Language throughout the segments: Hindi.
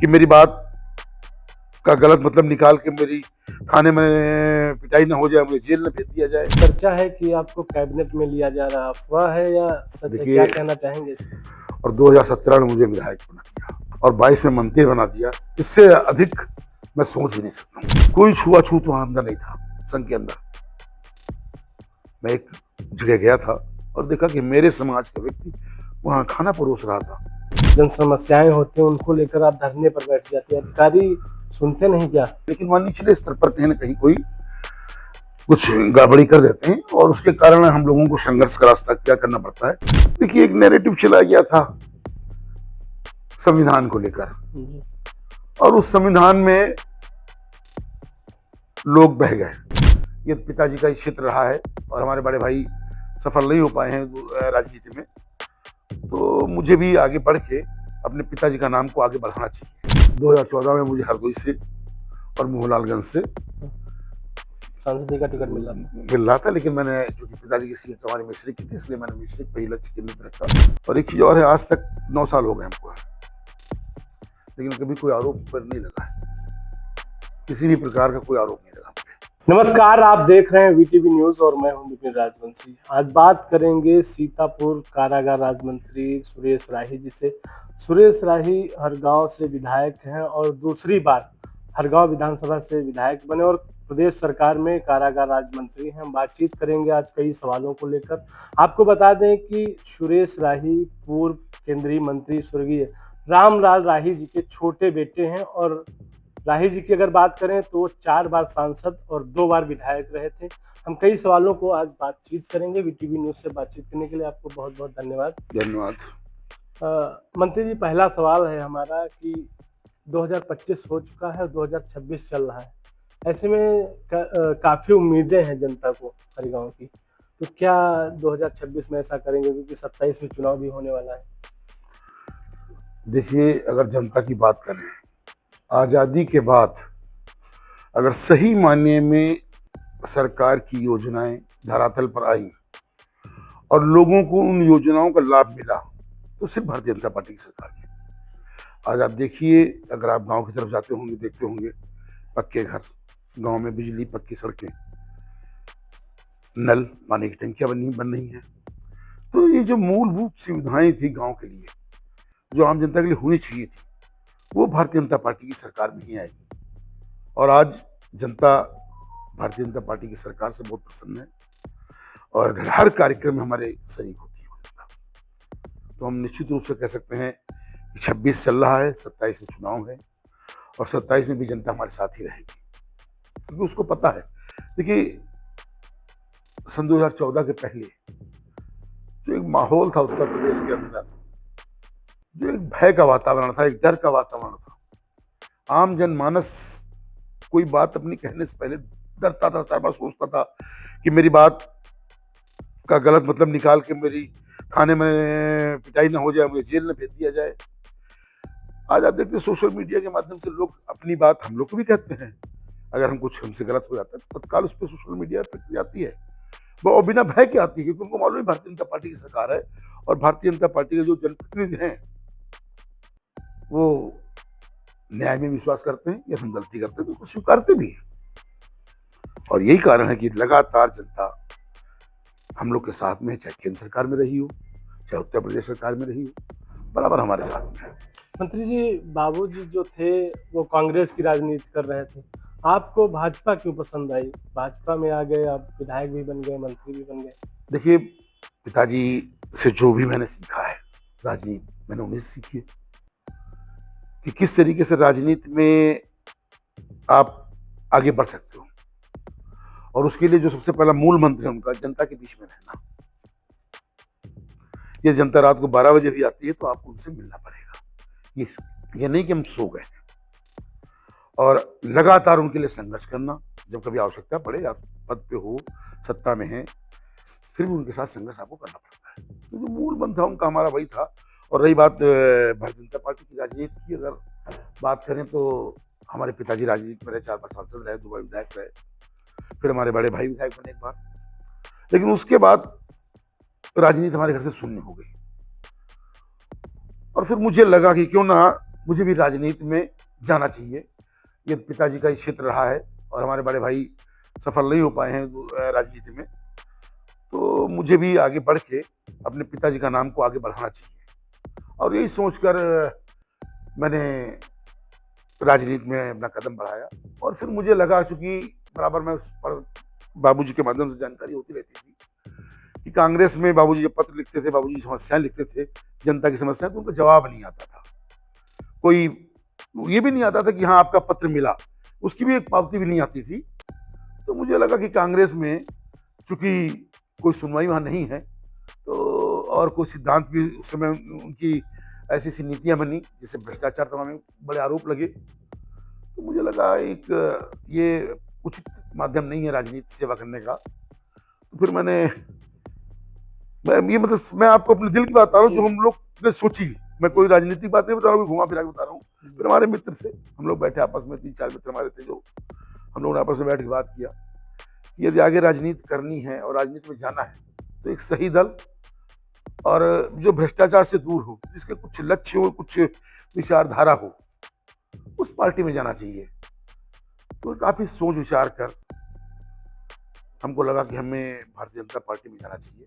कि मेरी बात का गलत मतलब निकाल के मेरी थाने में पिटाई ना हो जाए, मुझे जेल में भेज दिया जाए। चर्चा है कि आपको कैबिनेट में लिया जा रहा, अफवाह है या सच है? देखिए, क्या कहना चाहेंगे इस पर? और 2017 में मुझे विधायक बना दिया और 22 में मंत्री बना दिया। इससे अधिक मैं सोच भी नहीं सकता हूँ। कोई छुआछूत वहां अंदर नहीं था। संघ के अंदर मैं एक जगह गया था और देखा कि मेरे समाज का व्यक्ति वहां खाना परोस रहा था। जन समस्याएं होती हैं, उनको लेकर आप धरने पर बैठ जाते हैं, अधिकारी सुनते नहीं क्या? लेकिन वहां निचले स्तर पर कहीं ना कहीं कोई कुछ गड़बड़ी कर देते हैं और उसके कारण हम लोगों को संघर्ष का रास्ता क्या करना पड़ता है। देखिए, एक नैरेटिव चला गया था संविधान को लेकर और उस संविधान में लोग बह गए। ये पिताजी का ही क्षेत्र रहा है और हमारे बड़े भाई सफल नहीं हो पाए हैं राजनीति में, तो मुझे भी आगे बढ़ के अपने पिताजी का नाम को आगे बढ़ाना चाहिए। 2014 में मुझे हरदोई से और मोहनलालगंज से सांसद का टिकट मिल रहा था, लेकिन मैंने चूंकि पिताजी की सीट हमारी मिश्रिक की थी, इसलिए मैंने मिश्रिक पे ही लक्ष्य केंद्रित रखा। और एक चीज और है, आज तक 9 साल हो गए हमको, लेकिन कभी कोई आरोप पर नहीं लगा है, किसी भी प्रकार का कोई आरोप नहीं लगा। नमस्कार, आप देख रहे हैं वीटीवी न्यूज और मैं हूं विपिन राजवंशी। आज बात करेंगे सीतापुर कारागार राज्य मंत्री सुरेश राही जी से। सुरेश राही हरगांव से विधायक हैं और दूसरी बार हरगांव विधानसभा से विधायक बने और प्रदेश सरकार में कारागार राज्य मंत्री हैं। हम बातचीत करेंगे आज कई सवालों को लेकर। आपको बता दें कि सुरेश राही पूर्व केंद्रीय मंत्री स्वर्गीय रामलाल राही जी के छोटे बेटे हैं और राही जी की अगर बात करें तो 4 बार सांसद और 2 बार विधायक रहे थे। हम कई सवालों को आज बातचीत करेंगे। वीटीवी न्यूज से बातचीत करने के लिए आपको बहुत बहुत धन्यवाद। मंत्री जी, पहला सवाल है हमारा कि 2025 हो चुका है और 2026 चल रहा है। ऐसे में काफी उम्मीदें हैं जनता को हरगांव की, तो क्या 2026 में ऐसा करेंगे, क्योंकि 27 में चुनाव भी होने वाला है? देखिए, अगर जनता की बात करें, आजादी के बाद अगर सही मायने में सरकार की योजनाएं धरातल पर आई और लोगों को उन योजनाओं का लाभ मिला, तो सिर्फ भारतीय जनता पार्टी की सरकार है। आज आप देखिए, अगर आप गांव की तरफ जाते होंगे, देखते होंगे पक्के घर, गांव में बिजली, पक्की सड़कें, नल, पानी की टंकियां बन रही हैं। तो ये जो मूलभूत सुविधाएं थी गांव के लिए, जो आम जनता के लिए होनी चाहिए थी, वो भारतीय जनता पार्टी की सरकार में ही आएगी। और आज जनता भारतीय जनता पार्टी की सरकार से बहुत प्रसन्न है और हर कार्यक्रम में हमारे शरीक होती है जनता। तो हम निश्चित रूप से कह सकते हैं कि 26 चल रहा है, 27 में चुनाव है और 27 में भी जनता हमारे साथ ही रहेगी, क्योंकि उसको पता है। देखिए, सन 2014 के पहले जो एक माहौल था उत्तर प्रदेश के अंदर, जो एक भय का वातावरण था, एक डर का वातावरण था, आम जनमानस कोई बात अपनी कहने से पहले डरता था, 4 बार सोचता था कि मेरी बात का गलत मतलब निकाल के मेरी थाने में पिटाई ना हो जाए, मुझे जेल में भेज दिया जाए। आज आप देखते हैं सोशल मीडिया के माध्यम से लोग अपनी बात हम लोग को भी कहते हैं। अगर हम कुछ हमसे गलत हो जाता है तो तत्काल उस पर सोशल मीडिया पर जाती है, वो बिना भय के आती है, क्योंकि उनको मालूम है भारतीय जनता पार्टी की सरकार है और भारतीय जनता पार्टी के जो जनप्रतिनिधि हैं वो न्याय में विश्वास करते हैं। या हम गलती करते हैं तो उसको स्वीकारते भी हैं। और यही कारण है कि लगातार जनता हम लोग के साथ में, चाहे केंद्र सरकार में रही हो, चाहे उत्तर प्रदेश सरकार में रही हो, बराबर हमारे साथ में है। मंत्री जी, बाबूजी जो थे वो कांग्रेस की राजनीति कर रहे थे, आपको भाजपा क्यों पसंद आई? भाजपा में आ गए, आप विधायक भी बन गए, मंत्री भी बन गए। देखिए, पिताजी से जो भी मैंने सीखा है राजनीति, मैंने उन्हीं से सीखी है कि किस तरीके से राजनीति में आप आगे बढ़ सकते हो। और उसके लिए जो सबसे पहला मूल मंत्र है उनका, जनता के बीच में रहना। ये जनता रात को 12 बजे भी आती है तो आपको उनसे मिलना पड़ेगा। ये नहीं कि हम सो गए, और लगातार उनके लिए संघर्ष करना। जब कभी आवश्यकता पड़े, आप पद पे हो, सत्ता में है, फिर भी उनके साथ संघर्ष आपको करना पड़ता है। तो जो मूल मंत्र था उनका, हमारा वही था। और रही बात भारतीय जनता पार्टी की राजनीति की, अगर बात करें तो हमारे पिताजी राजनीति में रहे, 4 बार सांसद रहे, 2 बार विधायक रहे, फिर हमारे बड़े भाई विधायक बने एक बार, लेकिन उसके बाद राजनीति हमारे घर से शून्य हो गई। और फिर मुझे लगा कि क्यों ना मुझे भी राजनीति में जाना चाहिए। ये पिताजी का ही क्षेत्र रहा है और हमारे बड़े भाई सफल नहीं हो पाए हैं राजनीति में, तो मुझे भी आगे बढ़ के अपने पिताजी का नाम को आगे बढ़ाना चाहिए। और यही सोचकर मैंने राजनीति में अपना कदम बढ़ाया। और फिर मुझे लगा, चूंकि बराबर मैं उस पर बाबूजी के माध्यम से जानकारी होती रहती थी कि कांग्रेस में बाबूजी जब पत्र लिखते थे, बाबूजी समस्याएं लिखते थे, जनता की समस्याएं, तो उनका जवाब नहीं आता था। कोई ये भी नहीं आता था कि हाँ आपका पत्र मिला, उसकी भी एक पावती भी नहीं आती थी। तो मुझे लगा कि कांग्रेस में चूंकि कोई सुनवाई वहाँ नहीं है, तो और कोई सिद्धांत भी उस समय उनकी ऐसी ऐसी नीतियाँ बनी जिससे भ्रष्टाचार तमाम बड़े आरोप लगे। तो मुझे लगा एक ये उचित माध्यम नहीं है राजनीति सेवा करने का। तो फिर मैं मतलब मैं आपको अपने दिल की बात बता रहा हूँ जो हम लोग ने सोची। मैं कोई राजनीतिक बात नहीं बता रहा हूँ, घुमा फिरा के बता रहा हूँ। फिर हमारे मित्र थे, हम लोग बैठे आपस में, 3-4 मित्र हमारे थे, जो हम लोगों ने आपस में बैठ के बात किया कि यदि आगे राजनीति करनी है और राजनीति में जाना है तो एक सही दल और जो भ्रष्टाचार से दूर हो, जिसके कुछ लक्ष्य हो, कुछ विचारधारा हो, उस पार्टी में जाना चाहिए। तो काफी सोच विचार कर हमको लगा कि हमें भारतीय जनता पार्टी में जाना चाहिए।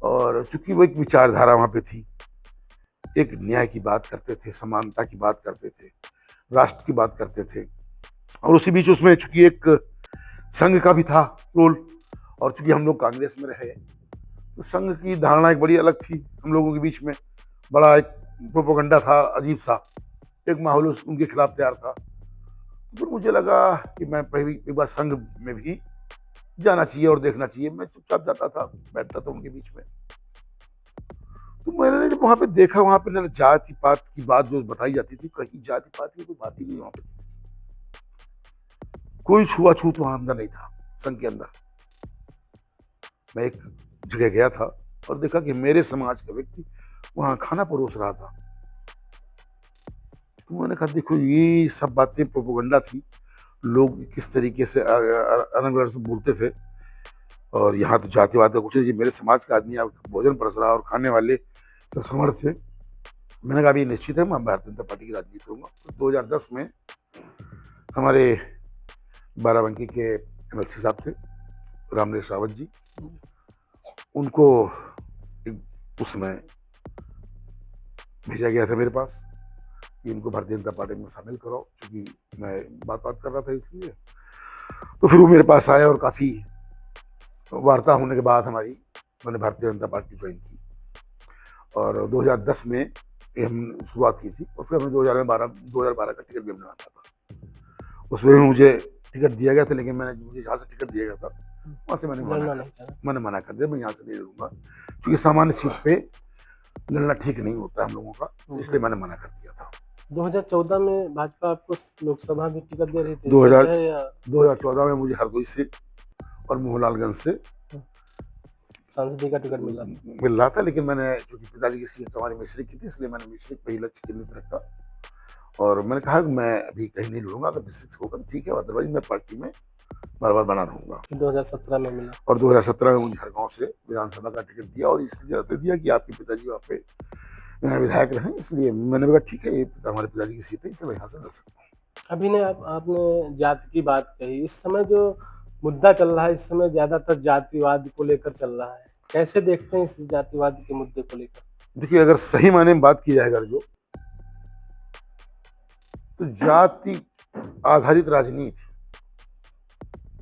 और चूंकि वो एक विचारधारा वहां पे थी, एक न्याय की बात करते थे, समानता की बात करते थे, राष्ट्र की बात करते थे, और उसी बीच उसमें चूंकि एक संघ का भी था रोल, और चूंकि हम लोग कांग्रेस में रहे तो संघ की धारणा एक बड़ी अलग थी हम लोगों के बीच में। बड़ा एक प्रोपोगंडा था, अजीब सा एक माहौल उनके खिलाफ तैयार था। तो मुझे लगा कि मैं पहली एक बार संघ में भी जाना चाहिए और देखना चाहिए। मैं चुपचाप जाता था, बैठता था उनके बीच में। तो मैंने जब वहां पे देखा, वहां पे जाति पात की बात जो बताई जाती थी, कहीं जाति पात की कोई बात ही नहीं वहां पे। कोई छुआछूत वहां अंदर नहीं था संघ के अंदर। मैं एक जगह गया था और देखा कि मेरे समाज का व्यक्ति वहां खाना परोस रहा था। तो मैंने कहा देखो, ये सब बातें प्रोपोगंडा थी, लोग किस तरीके से अलग अलग से बोलते थे, और यहाँ तो जातिवाद का कुछ नहीं, मेरे समाज का आदमी भोजन परस रहा और खाने वाले सब समर्थ थे। मैंने कहा अभी निश्चित है मैं भारतीय जनता पार्टी की राजनीति करूंगा। तो 2010 में हमारे बाराबंकी के एमएलसी साहब थे, रामनेश रावत जी, उनको उस समय भेजा गया था मेरे पास कि इनको भारतीय जनता पार्टी में शामिल कराओ, क्योंकि मैं बात कर रहा था इसलिए। तो फिर वो मेरे पास आए और काफ़ी वार्ता होने के बाद मैंने भारतीय जनता पार्टी ज्वाइन की। और 2010 में हम शुरुआत की थी, और फिर हमने 2012 का टिकट भी हमने मांगा था। उसमें भी मुझे टिकट दिया गया था, लेकिन मुझे जहाँ से टिकट दिया गया था वहाँ से मैंने मना कर दिया। मैं यहाँ से नहीं लड़ूंगा, क्योंकि सामान्य सीट पे लड़ना ठीक नहीं होता हम लोगों का, इसलिए मैंने मना कर दिया था। 2014 में भाजपा आपको लोकसभा में टिकट दे रही थी? 2014 में मुझे हरदोई से और मोहनलालगंज से सांसदीय का टिकट मिल रहा था, लेकिन मैंने चूंकि पिताजी की सीट हमारी मिश्रिक की थी, इसलिए मैंने मिश्रिक पे ही लक्ष्य केंद्रित रखा। और मैंने कहा कि मैं अभी कहीं नहीं लड़ूंगा, अगर मिश्रिक होगा ठीक है, अदरवाइज मैं पार्टी में बार बार बना रहूंगा। 2017 में मिला, और 2017 में मुझे हरगांव से विधानसभा का टिकट दिया, और इसलिए दिया कि आपके पिताजी वहाँ पे विधायक रहे, इसलिए मैंने कहा ठीक है, ये हमारे पिताजी की सीट है, इसलिए मैं यहाँ से लड़ सकता हूँ। अभी ने आपने जाति की बात कही, इस समय जो मुद्दा चल रहा है, इस समय ज्यादातर जातिवाद को लेकर चल रहा है, कैसे देखते हैं इस जातिवाद के मुद्दे को लेकर? देखिए, अगर सही मायने में बात की जाए अगर जो, तो जाति आधारित राजनीति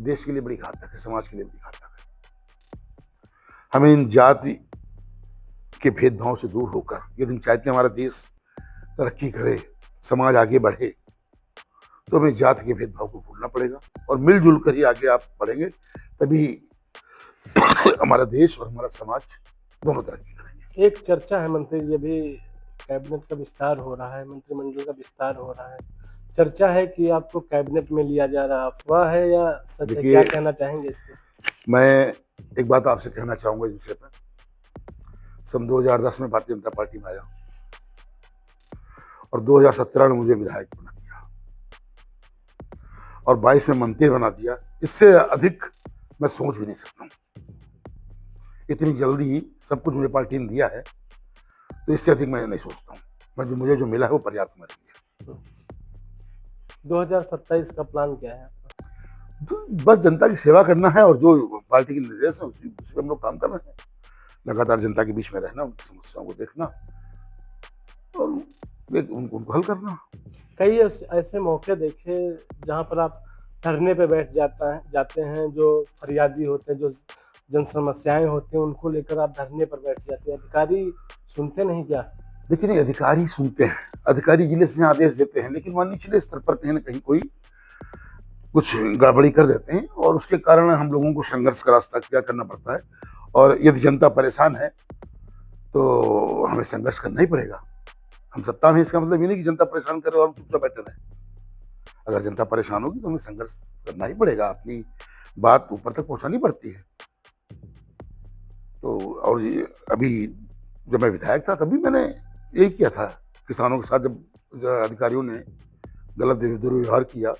देश के लिए बड़ी घातक है, समाज के लिए बड़ी घातक है। हमें इन जाति के भेदभाव से दूर होकर, यदि हम चाहते हैं हमारा देश तरक्की करे, समाज आगे बढ़े, तो हमें जाति के भेदभाव को भूलना पड़ेगा, और मिलजुल कर ही आगे आप बढ़ेंगे, तभी हमारा देश और हमारा समाज दोनों तरक्की करेंगे। एक चर्चा है मंत्री जी, अभी कैबिनेट का विस्तार हो रहा है, मंत्रिमंडल का विस्तार हो रहा है, चर्चा है कि आपको कैबिनेट में लिया जा रहा, अफवाह है या सच है? क्या कहना चाहेंगे इस पे? मैं एक बात आपसे कहना चाहूंगा इस विषय पर। सन 2010 में भारतीय जनता पार्टी में आया, और 2017 में मुझे विधायक बना दिया, और 22 में मंत्री बना दिया। इससे अधिक मैं सोच भी नहीं सकता हूँ। इतनी जल्दी सब कुछ मुझे पार्टी ने दिया है, तो इससे अधिक मैं नहीं सोचता हूँ। जो मुझे जो मिला है वो पर्याप्त मेरे लिए। 2027 का प्लान क्या है? तो बस जनता की सेवा करना है और जो पार्टी के निर्देश है उसी पे हम लोग काम कर रहे हैं। लगातार जनता के बीच में रहना, उनकी समस्याओं को देखना और उनको हल करना। कई ऐसे मौके देखे जहां पर आप धरने पे बैठ जाते हैं, जो फरियादी होते हैं, जो जन समस्याएं होती हैं, उनको लेकर आप धरने पर बैठ जाते हैं। अधिकारी सुनते नहीं क्या? देखिए नहीं, अधिकारी सुनते हैं, अधिकारी जिले से आदेश देते हैं, लेकिन वहाँ निचले स्तर पर कहीं ना कहीं कोई कुछ गड़बड़ी कर देते हैं और उसके कारण हम लोगों को संघर्ष का रास्ता अख्तियार करना पड़ता है। और यदि जनता परेशान है तो हमें संघर्ष करना ही पड़ेगा। हम सत्ता में, इसका मतलब ये नहीं कि जनता परेशान करे और चुपचाप बैठे रहे। अगर जनता परेशान होगी तो हमें संघर्ष करना ही पड़ेगा, अपनी बात ऊपर तक पहुंचानी पड़ती है। तो और अभी जब मैं विधायक था तभी मैंने यही किया था किसानों के साथ। जब अधिकारियों ने गलत दुर्व्यवहार किया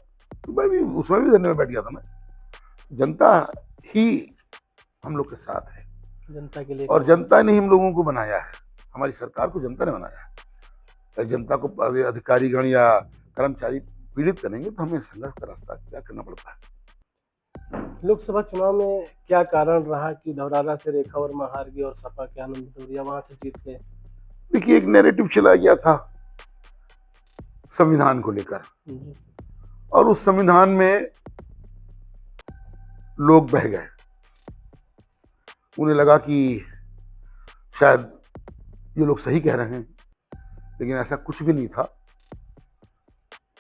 तो मैं भी उसमें भी धरने में बैठ गया था। मैं, जनता ही हम लोग के साथ है, जनता के लिए। और जनता ने हम लोगों को बनाया है, हमारी सरकार को जनता ने बनाया है। जनता को अधिकारीगण या कर्मचारी पीड़ित करेंगे तो हमें संघर्ष का रास्ता क्या करना पड़ता है। लोकसभा चुनाव में क्या कारण रहा कि धौरारा से रेखा वर्मा हार गई और सपा के आनंद भदौरिया वहां से जीत गए? देखिए, एक नैरेटिव चला गया था संविधान को लेकर, और उस संविधान में लोग बह गए। उन्हें लगा कि शायद ये लोग सही कह रहे हैं, लेकिन ऐसा कुछ भी नहीं था।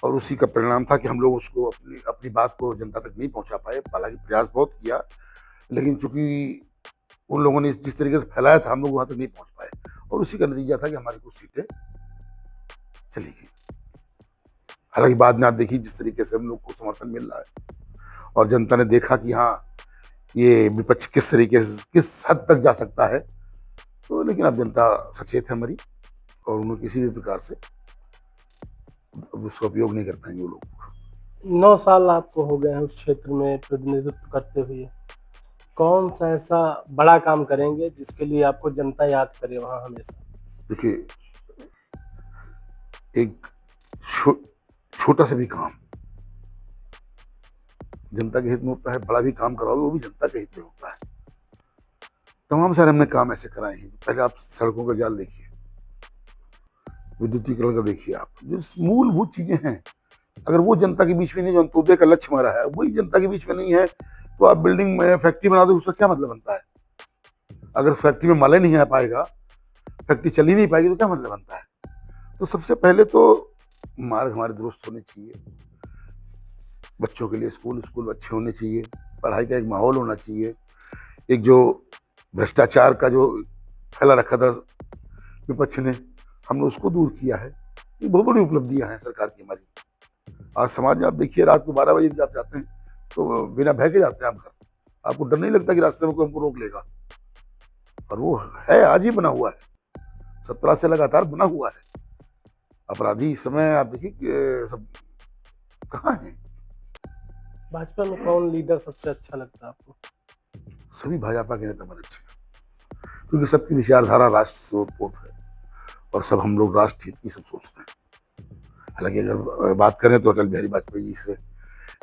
और उसी का परिणाम था कि हम लोग उसको अपनी बात को जनता तक नहीं पहुंचा पाए। हालांकि प्रयास बहुत किया, लेकिन चूंकि उन लोगों ने जिस तरीके से फैलाया था हम लोग वहां तक नहीं पहुंच पाए, और उसी का नतीजा था कि हमारी कुछ सीटें चली गई। हालांकि बाद में आप देखिए जिस तरीके से हम लोग को समर्थन मिल रहा है और जनता ने देखा कि हाँ, ये विपक्ष किस तरीके से किस हद तक जा सकता है, तो लेकिन अब जनता सचेत है हमारी, और उन्हें किसी भी प्रकार से उसका उपयोग नहीं कर पाएंगे वो लोग। 9 साल आपको हो गए हैं उस क्षेत्र में प्रतिनिधित्व करते हुए। कौन सा ऐसा बड़ा काम करेंगे जिसके लिए आपको जनता याद करे वहां हमेशा? देखिए, एक छोटा सा भी काम जनता के हित में होता है, बड़ा भी काम कराओगे वो भी जनता के हित में होता है। तमाम सारे हमने काम ऐसे कराए हैं। पहले आप सड़कों का जाल देखिए, विद्युतीकरण का देखिए, आप जो मूलभूत चीजें हैं, अगर वो जनता के बीच में नहीं, जो अंत्योदय का लक्ष्य हमारा है, वही जनता के बीच में नहीं है, तो आप बिल्डिंग में फैक्ट्री बना दो, उसका क्या मतलब बनता है? अगर फैक्ट्री में माल नहीं आ पाएगा, फैक्ट्री चल ही नहीं पाएगी, तो क्या मतलब बनता है? तो सबसे पहले तो मार्ग हमारे दुरुस्त होने चाहिए, बच्चों के लिए स्कूल अच्छे होने चाहिए, पढ़ाई का एक माहौल होना चाहिए। एक जो भ्रष्टाचार का जो फैला रखा था विपक्ष ने, हमने उसको दूर किया है। ये बहुत बड़ी उपलब्धियां हैं सरकार की हमारी। आज समाज में आप देखिए, रात को 12 बजे जब आप जाते हैं तो बिना भय के जाते हैं आप घर। आपको डर नहीं लगता कि रास्ते में कोई हमको रोक लेगा, और वो है, आज ही बना हुआ है, 17 से लगातार बना हुआ है। अपराधी इस समय आप देखिए सब कहाँ हैं। भाजपा में कौन लीडर सबसे अच्छा लगता है आपको? सभी भाजपा के नेता बड़े अच्छे हैं, क्योंकि सबकी विचारधारा राष्ट्र से ओतप्रोत है और सब हम लोग राष्ट्र हित की सब सोचते हैं। हालांकि अगर बात करें तो अटल बिहारी वाजपेयी जी से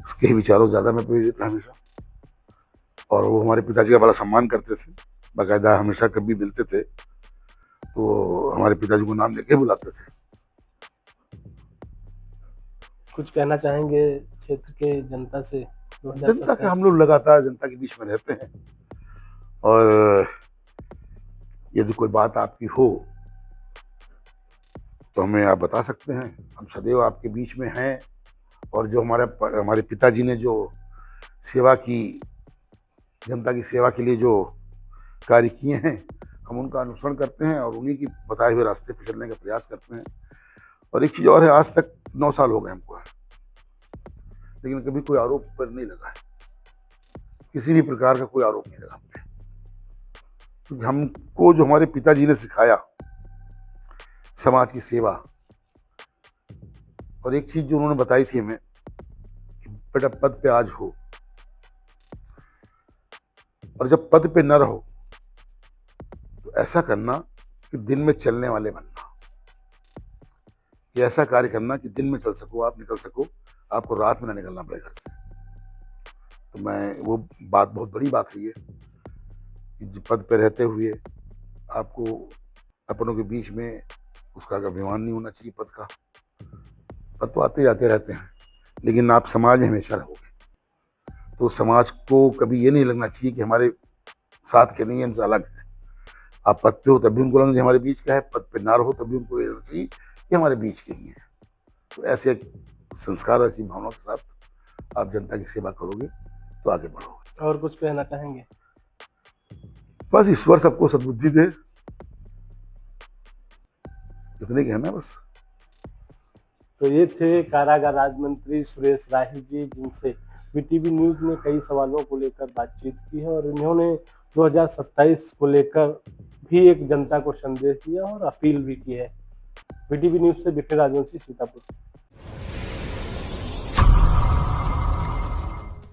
उसके विचारों ज्यादा मैं प्रेरित था हमेशा, और वो हमारे पिताजी का बड़ा सम्मान करते थे। बाकायदा हमेशा कभी मिलते थे तो हमारे पिताजी को नाम लेके बुलाते थे। कुछ कहना चाहेंगे क्षेत्र के जनता से? जनता के हम लोग लगातार जनता के बीच में रहते हैं, और यदि कोई बात आपकी हो तो हमें आप बता सकते हैं, हम सदैव आपके बीच में हैं। और जो हमारे पिताजी ने जो सेवा की, जनता की सेवा के लिए जो कार्य किए हैं, हम उनका अनुसरण करते हैं और उन्हीं की बताए हुए रास्ते पर चलने का प्रयास करते हैं। और एक चीज़ और है, आज तक 9 साल हो गए हमको, लेकिन कभी कोई आरोप पर नहीं लगा है, किसी भी प्रकार का कोई आरोप नहीं लगा हम पे, क्योंकि हमको जो हमारे पिताजी ने सिखाया समाज की सेवा, और एक चीज जो उन्होंने बताई थी हमें कि बेटा पद पे आज हो, और जब पद पे न रहो तो ऐसा करना कि दिन में चलने वाले बनना। कि ऐसा कार्य करना कि दिन में चल सको, आप निकल सको, आपको रात में ना निकलना पड़े घर से। तो मैं वो बात बहुत बड़ी बात हुई है कि पद पे रहते हुए आपको अपनों के बीच में उसका अभिमान नहीं होना चाहिए पद का। पद तो आते जाते रहते हैं, लेकिन आप समाज में हमेशा रहोगे, तो समाज को कभी ये नहीं लगना चाहिए कि हमारे साथ के नहीं, हमसे अलग है। आप पद पे हो तब भी उनको लगना चाहिए हमारे बीच का है, पद पे ना रहो तब भी उनको ये लगना चाहिए कि हमारे बीच के ही है। तो ऐसे संस्कार, ऐसी भावना के साथ आप जनता की सेवा करोगे तो आगे बढ़ोगे। और कुछ कहना चाहेंगे? बस ईश्वर सबको सद्बुद्धि दे, इतने कहना बस। तो ये थे कारागार राज्य मंत्री सुरेश राही जी, जिनसे वीटीवी न्यूज ने कई सवालों को लेकर बातचीत की है और इन्होंने 2027 को लेकर भी एक जनता को संदेश दिया और अपील भी की है। वीटीवी न्यूज से बिपिन राजवंशी, सीतापुर।